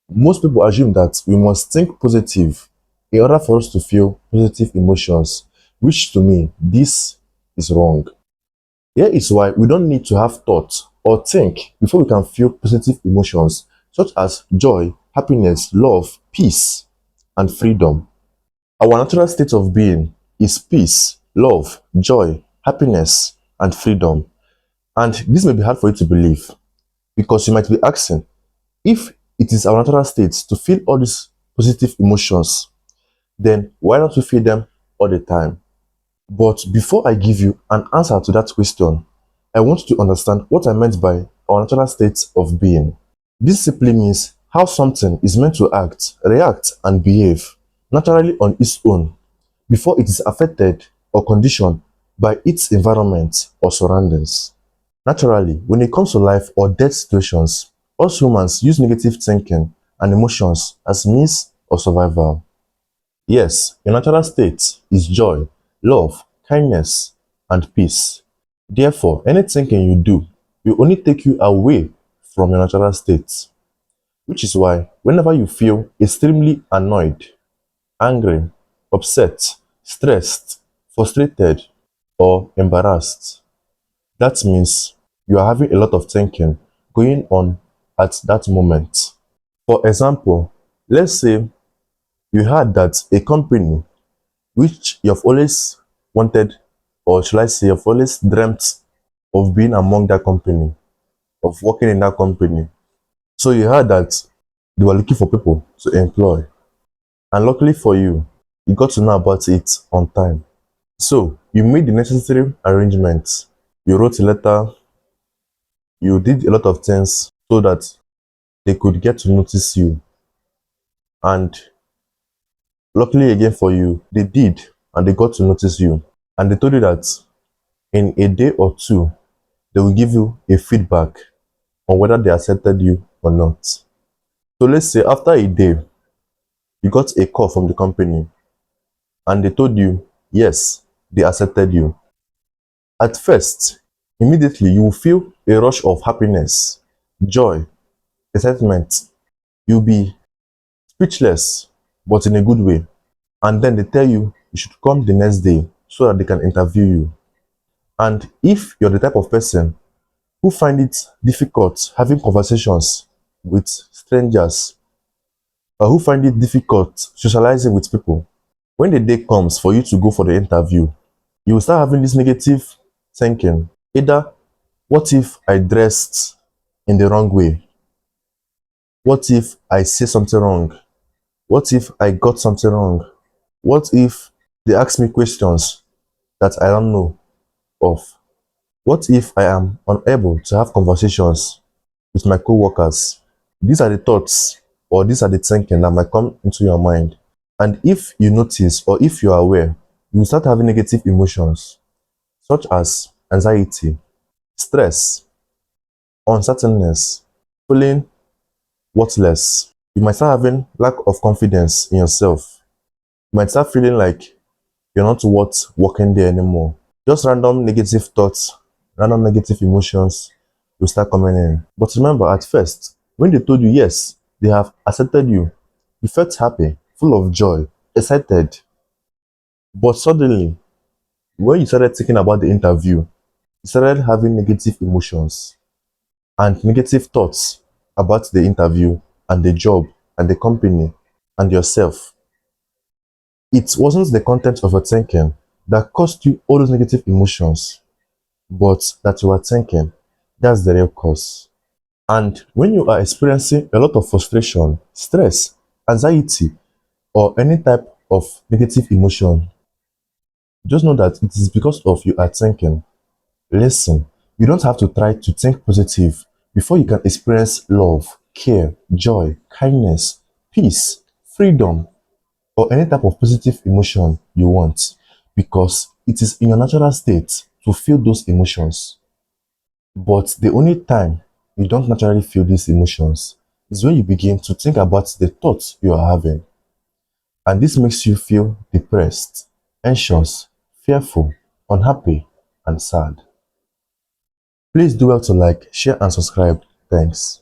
Most people assume that we must think positive in order for us to feel positive emotions, which to me, this is wrong. Here is why we don't need to have thoughts or think before we can feel positive emotions such as joy, happiness, love, peace, and freedom. Our natural state of being is peace, love, joy, happiness, and freedom. And this may be hard for you to believe because you might be asking, if it is our natural state to feel all these positive emotions, then why not we feel them all the time? But before I give you an answer to that question, I want you to understand what I meant by our natural state of being. This simply means how something is meant to act, react, and behave naturally on its own before it is affected or conditioned by its environment or surroundings. Naturally, when it comes to life or death situations, us humans use negative thinking and emotions as means of survival. Yes, your natural state is joy, love, kindness, and peace. Therefore, any thinking you do will only take you away from your natural state, which is why whenever you feel extremely annoyed, angry, upset, stressed, frustrated, or embarrassed, that means you are having a lot of thinking going on at that moment. For example, let's say you heard that a company which you have always wanted, or should I say, you've always dreamt of being among that company, of working in that company. So you heard that they were looking for people to employ. And luckily for you, you got to know about it on time. So you made the necessary arrangements. You wrote a letter, you did a lot of things so that they could get to notice you. And luckily again for you, they did, and they got to notice you. And they told you that in a day or two, they will give you a feedback on whether they accepted you or not. So let's say after a day, you got a call from the company and they told you, yes, they accepted you. At first, immediately you will feel a rush of happiness, joy, excitement. You'll be speechless, but in a good way. And then they tell you should come the next day so that they can interview you. And if you're the type of person who find it difficult having conversations with strangers, or who find it difficult socializing with people, when the day comes for you to go for the interview, you will start having this negative thinking. Either, what if I dressed in the wrong way? What if I say something wrong? What if I got something wrong? What if they ask me questions that I don't know of? What if I am unable to have conversations with my co-workers? These are the thoughts or these are the thinking that might come into your mind. And if you notice or if you are aware, you will start having negative emotions such as anxiety, stress, uncertainness, feeling worthless. You might start having lack of confidence in yourself. You might start feeling like you're not worth working there anymore. Just random negative thoughts, random negative emotions will start coming in. But remember, at first, when they told you yes, they have accepted you, you felt happy, full of joy, excited. But suddenly, when you started thinking about the interview, you started having negative emotions and negative thoughts about the interview and the job and the company and yourself. It wasn't the content of your thinking that caused you all those negative emotions, but that you are thinking. That's the real cause. And when you are experiencing a lot of frustration, stress, anxiety, or any type of negative emotion, just know that it is because of you are thinking. Listen, you don't have to try to think positive before you can experience love, care, joy, kindness, peace, freedom, or any type of positive emotion you want, because it is in your natural state to feel those emotions. But the only time you don't naturally feel these emotions is when you begin to think about the thoughts you are having. And this makes you feel depressed, anxious, fearful, unhappy, and sad. Please do well to like, share, and subscribe. Thanks.